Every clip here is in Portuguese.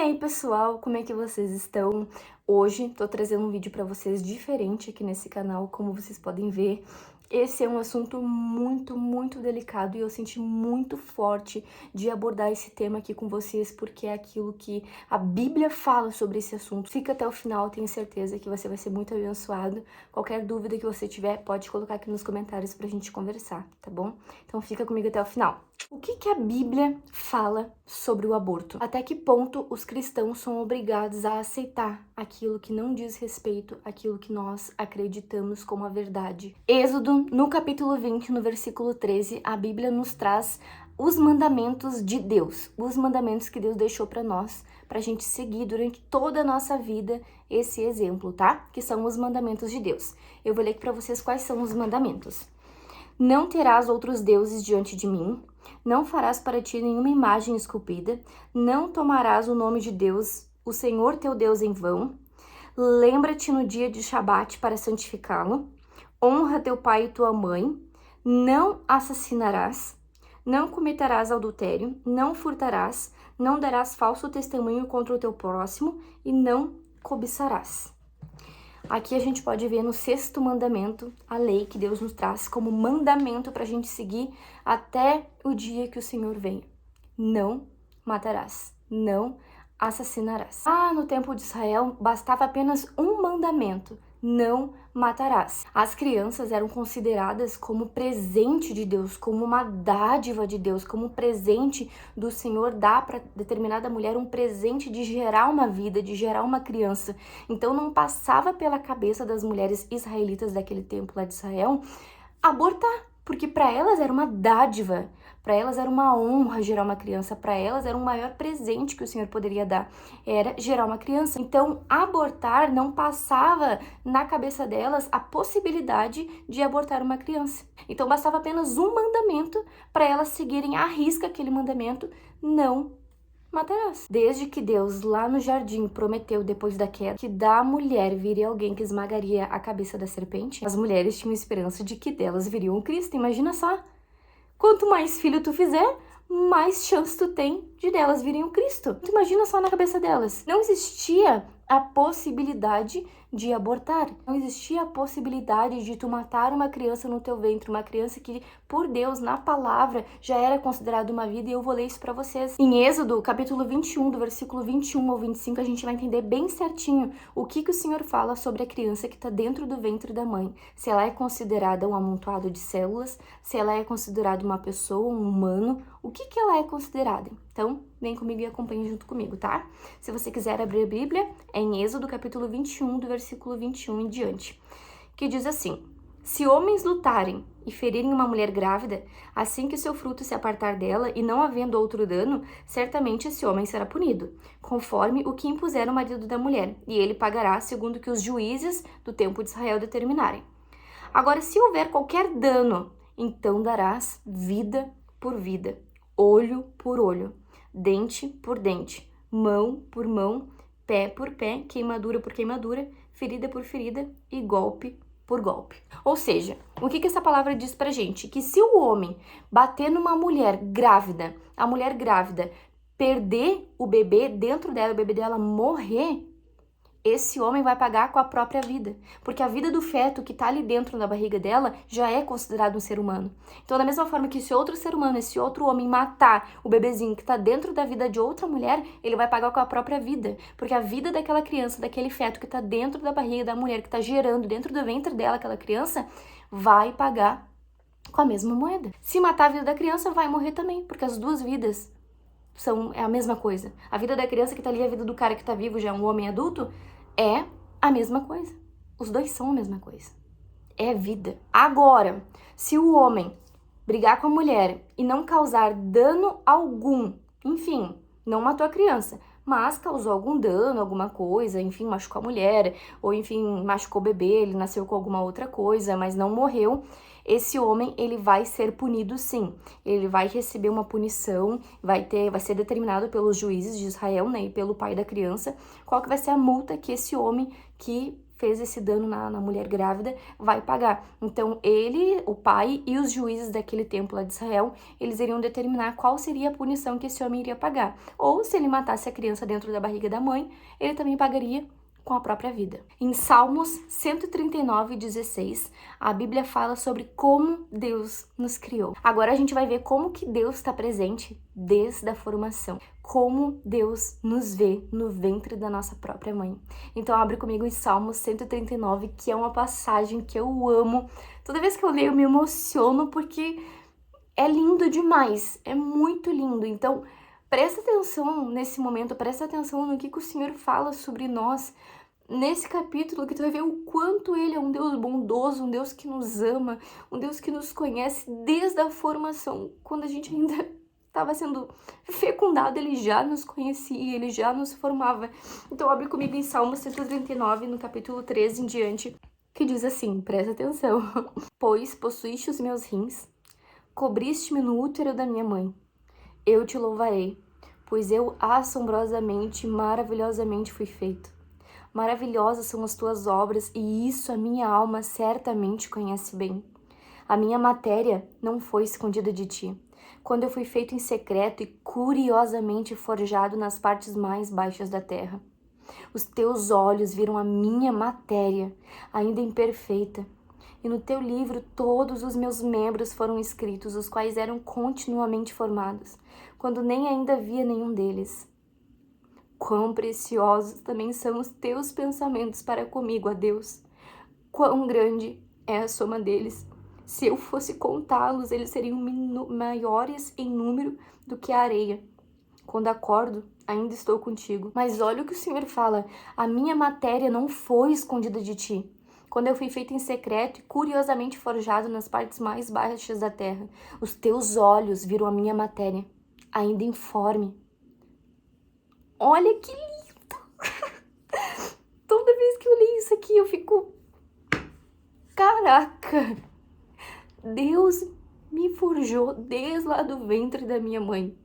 aí, pessoal, como é que vocês estão? Hoje tô trazendo um vídeo para vocês diferente aqui nesse canal, como vocês podem ver. Esse é um assunto muito delicado e eu senti muito forte de abordar esse tema aqui com vocês, porque é aquilo que a Bíblia fala sobre esse assunto. Fica até o final, tenho certeza que você vai ser muito abençoado. Qualquer dúvida que você tiver, pode colocar aqui nos comentários pra gente conversar, tá bom? Então fica comigo até o final. O que a Bíblia fala sobre o aborto? Até que ponto os cristãos são obrigados a aceitar aquilo que não diz respeito àquilo que nós acreditamos como a verdade? Êxodo, no capítulo 20, no versículo 13, a Bíblia nos traz os mandamentos de Deus, os mandamentos que Deus deixou para nós, para a gente seguir durante toda a nossa vida esse exemplo, tá? Que são os mandamentos de Deus. Eu vou ler aqui para vocês quais são os mandamentos. Não terás outros deuses diante de mim, não farás para ti nenhuma imagem esculpida, não tomarás o nome de Deus, o Senhor teu Deus, em vão, lembra-te no dia de Shabat para santificá-lo, honra teu pai e tua mãe, não assassinarás, não cometerás adultério, não furtarás, não darás falso testemunho contra o teu próximo e não cobiçarás. Aqui a gente pode ver no 6º mandamento a lei que Deus nos traz como mandamento para a gente seguir até o dia que o Senhor venha. Não matarás, não assassinarás. No tempo de Israel, bastava apenas um mandamento: não matarás. As crianças eram consideradas como presente de Deus, como uma dádiva de Deus, como um presente do Senhor dá para determinada mulher um presente de gerar uma vida, de gerar uma criança. Então não passava pela cabeça das mulheres israelitas daquele tempo lá de Israel abortar, porque para elas era uma dádiva, para elas era uma honra gerar uma criança, para elas era o maior presente que o Senhor poderia dar, era gerar uma criança. Então, abortar não passava na cabeça delas a possibilidade de abortar uma criança. Então, bastava apenas um mandamento para elas seguirem à risca aquele mandamento: não matarás. Desde que Deus, lá no jardim, prometeu, depois da queda, que da mulher viria alguém que esmagaria a cabeça da serpente, as mulheres tinham esperança de que delas viria um Cristo. Imagina só! Quanto mais filho tu fizer, mais chance tu tem de delas virem um Cristo. Tu imagina só na cabeça delas. Não existia a possibilidade de abortar. Não existia a possibilidade de tu matar uma criança no teu ventre, uma criança que, por Deus, na palavra, já era considerada uma vida, e eu vou ler isso pra vocês. Em Êxodo, capítulo 21, do versículo 21 ao 25, a gente vai entender bem certinho o que o Senhor fala sobre a criança que tá dentro do ventre da mãe. Se ela é considerada um amontoado de células, se ela é considerada uma pessoa, um humano, o que ela é considerada. Então, vem comigo e acompanhe junto comigo, tá? Se você quiser abrir a Bíblia, é em Êxodo, capítulo 21, do versículo 21 em diante, que diz assim: se homens lutarem e ferirem uma mulher grávida, assim que seu fruto se apartar dela e não havendo outro dano, certamente esse homem será punido, conforme o que impuser o marido da mulher, e ele pagará segundo o que os juízes do tempo de Israel determinarem. Agora, se houver qualquer dano, então darás vida por vida, olho por olho, dente por dente, mão por mão, pé por pé, queimadura por queimadura, ferida por ferida e golpe por golpe. Ou seja, o que essa palavra diz pra gente? Que se o homem bater numa mulher grávida, a mulher grávida perder o bebê dentro dela, o bebê dela morrer, esse homem vai pagar com a própria vida, porque a vida do feto que tá ali dentro da barriga dela já é considerado um ser humano. Então, da mesma forma que esse outro ser humano, esse outro homem matar o bebezinho que tá dentro da vida de outra mulher, ele vai pagar com a própria vida, porque a vida daquela criança, daquele feto que tá dentro da barriga da mulher, que tá gerando dentro do ventre dela aquela criança, vai pagar com a mesma moeda. Se matar a vida da criança, vai morrer também, porque as duas vidas é a mesma coisa. A vida da criança que tá ali, a vida do cara que tá vivo, já é um homem adulto, é a mesma coisa. Os dois são a mesma coisa. É vida. Agora, se o homem brigar com a mulher e não causar dano algum, enfim, não matou a criança, mas causou algum dano, alguma coisa, enfim, machucou a mulher, ou enfim, machucou o bebê, ele nasceu com alguma outra coisa, mas não morreu, esse homem, ele vai ser punido sim. Ele vai receber uma punição, vai ser determinado pelos juízes de Israel, né, e pelo pai da criança, qual que vai ser a multa que esse homem que fez esse dano na mulher grávida, vai pagar. Então ele, o pai e os juízes daquele tempo lá de Israel, eles iriam determinar qual seria a punição que esse homem iria pagar. Ou se ele matasse a criança dentro da barriga da mãe, ele também pagaria com a própria vida. Em Salmos 139:16, a Bíblia fala sobre como Deus nos criou. Agora a gente vai ver como que Deus está presente desde a formação, como Deus nos vê no ventre da nossa própria mãe. Então abre comigo em Salmos 139, que é uma passagem que eu amo. Toda vez que eu leio eu me emociono porque é lindo demais, é muito lindo. Então presta atenção nesse momento, presta atenção no que o Senhor fala sobre nós nesse capítulo, que tu vai ver o quanto Ele é um Deus bondoso, um Deus que nos ama, um Deus que nos conhece desde a formação. Quando a gente ainda estava sendo fecundado, Ele já nos conhecia, Ele já nos formava. Então abre comigo em Salmo 139, no capítulo 13 em diante, que diz assim, presta atenção. Pois possuíste os meus rins, cobriste-me no útero da minha mãe. Eu te louvarei, pois eu assombrosamente, maravilhosamente fui feito. Maravilhosas são as tuas obras, e isso a minha alma certamente conhece bem. A minha matéria não foi escondida de ti, quando eu fui feito em secreto e curiosamente forjado nas partes mais baixas da terra. Os teus olhos viram a minha matéria, ainda imperfeita, e no teu livro todos os meus membros foram escritos, os quais eram continuamente formados, quando nem ainda havia nenhum deles. Quão preciosos também são os teus pensamentos para comigo, ó Deus. Quão grande é a soma deles. Se eu fosse contá-los, eles seriam maiores em número do que a areia. Quando acordo, ainda estou contigo. Mas olha o que o Senhor fala. A minha matéria não foi escondida de ti, quando eu fui feito em secreto e curiosamente forjado nas partes mais baixas da terra. Os teus olhos viram a minha matéria, ainda informe. Olha que lindo! Toda vez que eu leio isso aqui, eu fico... Caraca! Deus me forjou desde lá do ventre da minha mãe.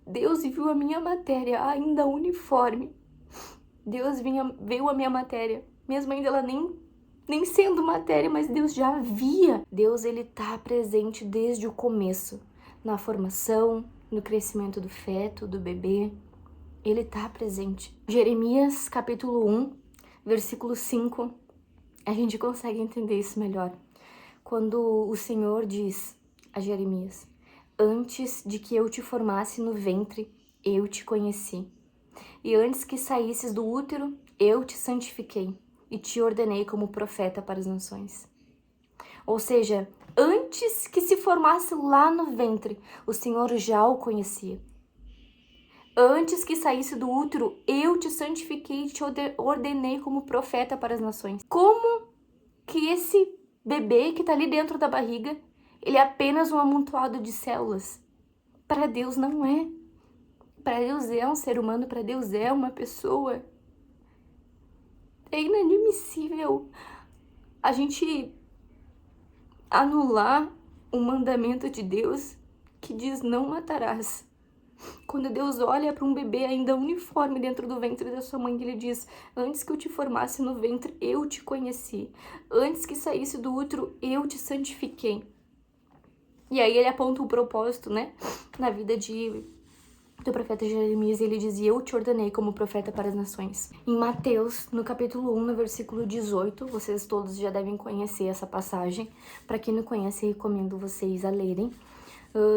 Deus viu a minha matéria ainda uniforme. Deus veio a minha matéria, mesmo ainda ela nem sendo matéria, mas Deus já via. Deus, ele tá presente desde o começo, na formação, no crescimento do feto, do bebê. Ele tá presente. Jeremias, capítulo 1, versículo 5, a gente consegue entender isso melhor. Quando o Senhor diz a Jeremias: antes de que eu te formasse no ventre, eu te conheci. E antes que saísses do útero, eu te santifiquei e te ordenei como profeta para as nações. Ou seja, antes que se formasse lá no ventre, o Senhor já o conhecia. Antes que saísse do útero, eu te santifiquei e te ordenei como profeta para as nações. Como que esse bebê que está ali dentro da barriga, ele é apenas um amontoado de células? Para Deus não é. Para Deus é um ser humano, para Deus é uma pessoa. É inadmissível a gente anular o mandamento de Deus que diz não matarás. Quando Deus olha para um bebê ainda uniforme dentro do ventre da sua mãe, ele diz: antes que eu te formasse no ventre, eu te conheci. Antes que saísse do útero, eu te santifiquei. E aí ele aponta um propósito, né? Na vida do profeta Jeremias, ele dizia: eu te ordenei como profeta para as nações. Em Mateus, no capítulo 1, no versículo 18, vocês todos já devem conhecer essa passagem. Para quem não conhece, recomendo vocês a lerem.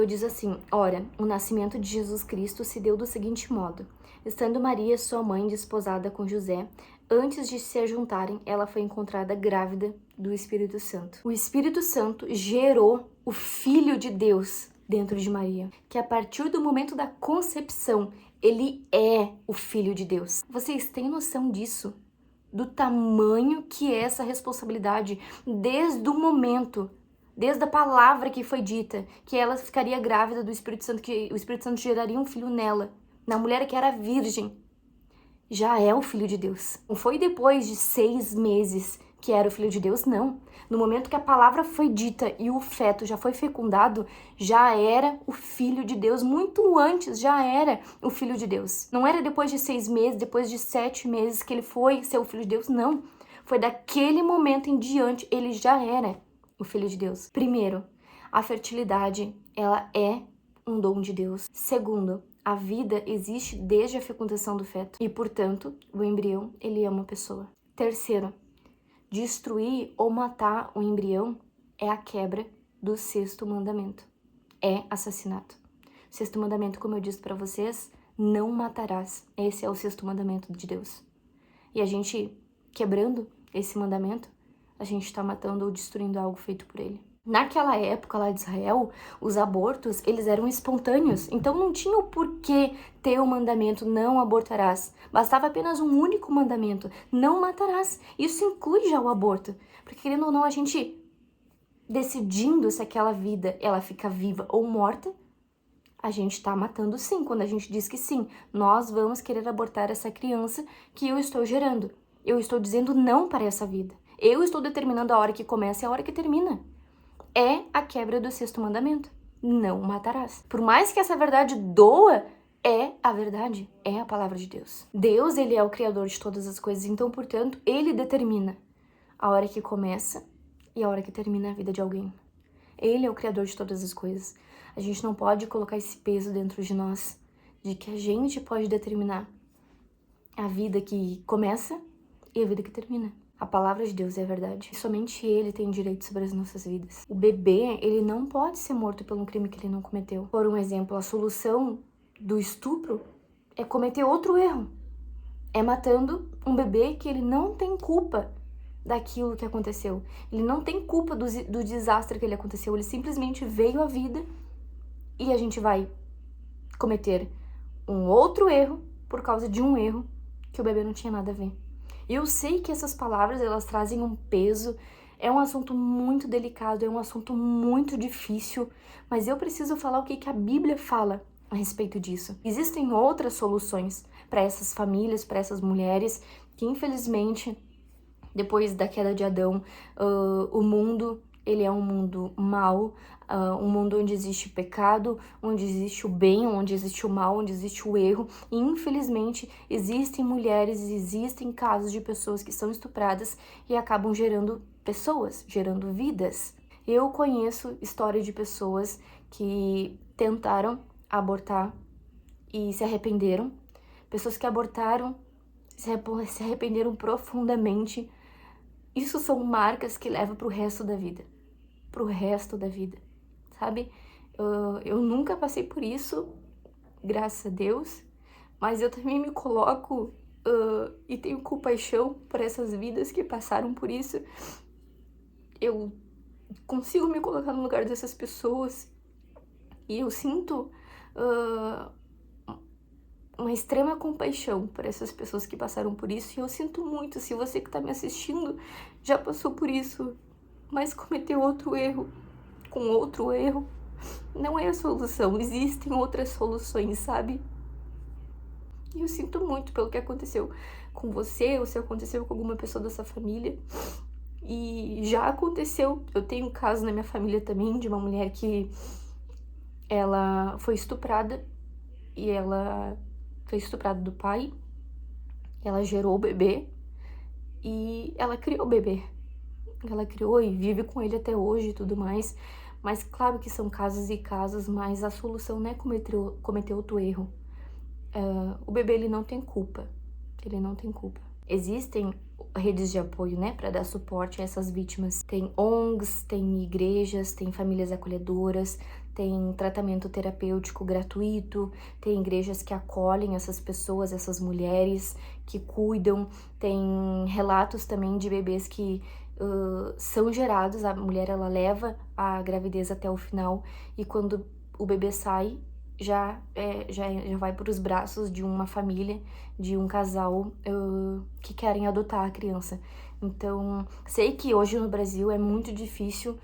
Diz assim: ora, o nascimento de Jesus Cristo se deu do seguinte modo: estando Maria, sua mãe, desposada com José, antes de se ajuntarem, ela foi encontrada grávida do Espírito Santo. O Espírito Santo gerou o Filho de Deus dentro de Maria, que a partir do momento da concepção, ele é o Filho de Deus. Vocês têm noção disso? Do tamanho que é essa responsabilidade desde o momento, desde a palavra que foi dita, que ela ficaria grávida do Espírito Santo, que o Espírito Santo geraria um filho nela, na mulher que era virgem, já é o Filho de Deus. Não foi depois de 6 meses que era o Filho de Deus, não. No momento que a palavra foi dita e o feto já foi fecundado, já era o Filho de Deus. Muito antes já era o Filho de Deus. Não era depois de 6 meses, depois de 7 meses que ele foi ser o Filho de Deus, não. Foi daquele momento em diante, ele já era o Filho de Deus. Primeiro, a fertilidade, ela é um dom de Deus. Segundo, a vida existe desde a fecundação do feto e, portanto, o embrião, ele é uma pessoa. Terceiro, destruir ou matar o embrião é a quebra do sexto mandamento. É assassinato. O sexto mandamento, como eu disse para vocês, não matarás. Esse é o sexto mandamento de Deus. E a gente, quebrando esse mandamento, a gente está matando ou destruindo algo feito por ele. Naquela época lá de Israel, os abortos, eles eram espontâneos. Então não tinha o porquê ter o mandamento não abortarás. Bastava apenas um único mandamento, não matarás. Isso inclui já o aborto. Porque querendo ou não, a gente decidindo se aquela vida ela fica viva ou morta, a gente está matando sim. Quando a gente diz que sim, nós vamos querer abortar essa criança que eu estou gerando. Eu estou dizendo não para essa vida. Eu estou determinando a hora que começa e a hora que termina. É a quebra do sexto mandamento. Não matarás. Por mais que essa verdade doa, é a verdade, é a palavra de Deus. Deus, ele é o criador de todas as coisas, então, portanto, ele determina a hora que começa e a hora que termina a vida de alguém. Ele é o criador de todas as coisas. A gente não pode colocar esse peso dentro de nós, de que a gente pode determinar a vida que começa e a vida que termina. A palavra de Deus é a verdade. E somente Ele tem direito sobre as nossas vidas. O bebê, ele não pode ser morto por um crime que ele não cometeu. Por um exemplo, a solução do estupro é cometer outro erro. É matando um bebê que ele não tem culpa daquilo que aconteceu. Ele não tem culpa do desastre que ele aconteceu. Ele simplesmente veio à vida e a gente vai cometer um outro erro por causa de um erro que o bebê não tinha nada a ver. Eu sei que essas palavras, elas trazem um peso, é um assunto muito delicado, é um assunto muito difícil, mas eu preciso falar o que a Bíblia fala a respeito disso. Existem outras soluções para essas famílias, para essas mulheres, que infelizmente, depois da queda de Adão, o mundo, ele é um mundo mau, um mundo onde existe pecado, onde existe o bem, onde existe o mal, onde existe o erro. E infelizmente existem mulheres, existem casos de pessoas que são estupradas e acabam gerando pessoas, gerando vidas. Eu conheço história de pessoas que tentaram abortar e se arrependeram. Pessoas que abortaram, se arrependeram profundamente. Isso são marcas que levam pro resto da vida. Pro resto da vida, sabe? Eu nunca passei por isso, graças a Deus, mas eu também me coloco e tenho compaixão por essas vidas que passaram por isso. Eu consigo me colocar no lugar dessas pessoas e eu sinto uma extrema compaixão por essas pessoas que passaram por isso, e eu sinto muito se você que tá me assistindo já passou por isso, mas cometeu outro erro, com outro erro, não é a solução, existem outras soluções, sabe? E eu sinto muito pelo que aconteceu com você, ou se aconteceu com alguma pessoa dessa família, e já aconteceu, eu tenho um caso na minha família também, de uma mulher que ela foi estuprada, e ela foi estuprada do pai, ela gerou o bebê, e ela criou o bebê. Ela criou e vive com ele até hoje e tudo mais. Mas claro que são casos e casos, mas a solução não é cometer outro erro. O bebê, ele não tem culpa. Ele não tem culpa. Existem redes de apoio, né, para dar suporte a essas vítimas. Tem ONGs, tem igrejas, tem famílias acolhedoras, tem tratamento terapêutico gratuito, tem igrejas que acolhem essas pessoas, essas mulheres, que cuidam. Tem relatos também de bebês que são gerados, a mulher ela leva a gravidez até o final e quando o bebê sai, já vai para os braços de uma família, de um casal que querem adotar a criança. Então, sei que hoje no Brasil é muito difícil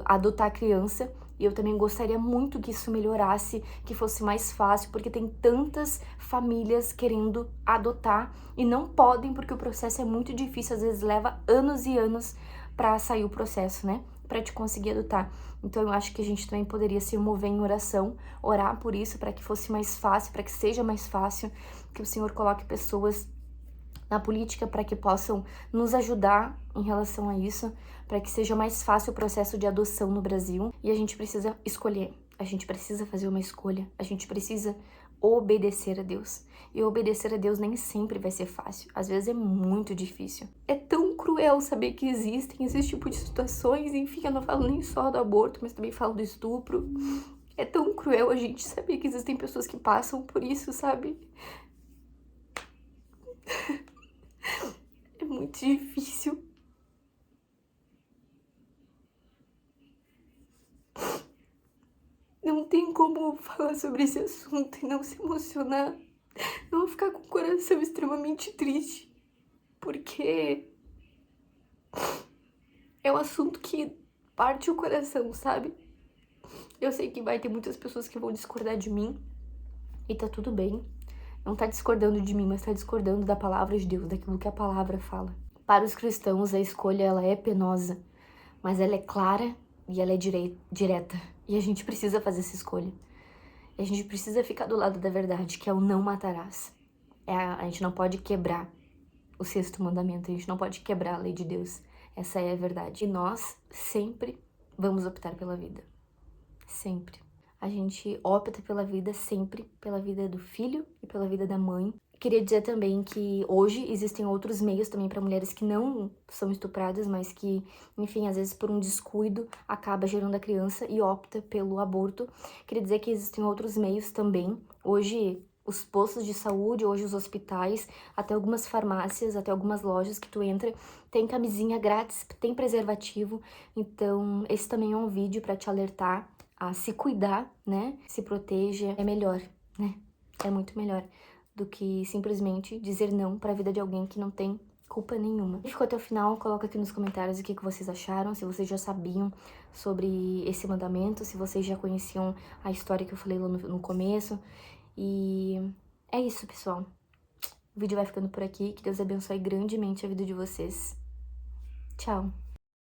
adotar criança, e eu também gostaria muito que isso melhorasse, que fosse mais fácil, porque tem tantas famílias querendo adotar e não podem, porque o processo é muito difícil, às vezes leva anos e anos para sair o processo, né? Para te conseguir adotar. Então eu acho que a gente também poderia se mover em oração, orar por isso, para que fosse mais fácil, para que seja mais fácil, que o Senhor coloque pessoas na política para que possam nos ajudar em relação a isso, para que seja mais fácil o processo de adoção no Brasil. E a gente precisa escolher, a gente precisa fazer uma escolha, a gente precisa obedecer a Deus. E obedecer a Deus nem sempre vai ser fácil, às vezes é muito difícil. É tão cruel saber que existem esse tipo de situações, enfim, eu não falo nem só do aborto, mas também falo do estupro. É tão cruel a gente saber que existem pessoas que passam por isso, sabe? É muito difícil. Não tem como falar sobre esse assunto e não se emocionar, não ficar com o coração extremamente triste, porque é um assunto que parte o coração, sabe? Eu sei que vai ter muitas pessoas que vão discordar de mim, e tá tudo bem. Não tá discordando de mim, mas tá discordando da palavra de Deus, daquilo que a palavra fala. Para os cristãos, a escolha ela é penosa, mas ela é clara e ela é direta. E a gente precisa fazer essa escolha. E a gente precisa ficar do lado da verdade, que é o não matarás. A gente não pode quebrar o 6º mandamento, a gente não pode quebrar a lei de Deus. Essa é a verdade. E nós sempre vamos optar pela vida. Sempre. A gente opta pela vida sempre, pela vida do filho e pela vida da mãe. Queria dizer também que hoje existem outros meios também para mulheres que não são estupradas, mas que, enfim, às vezes por um descuido acaba gerando a criança e opta pelo aborto. Queria dizer que existem outros meios também. Hoje os postos de saúde, hoje os hospitais, até algumas farmácias, até algumas lojas que tu entra, tem camisinha grátis, tem preservativo. Então esse também é um vídeo para te alertar a se cuidar, né? Se proteja, é melhor, né? É muito melhor do que simplesmente dizer não para a vida de alguém que não tem culpa nenhuma. Quem ficou até o final, coloca aqui nos comentários o que vocês acharam, se vocês já sabiam sobre esse mandamento, se vocês já conheciam a história que eu falei lá no começo. E é isso, pessoal. O vídeo vai ficando por aqui. Que Deus abençoe grandemente a vida de vocês. Tchau!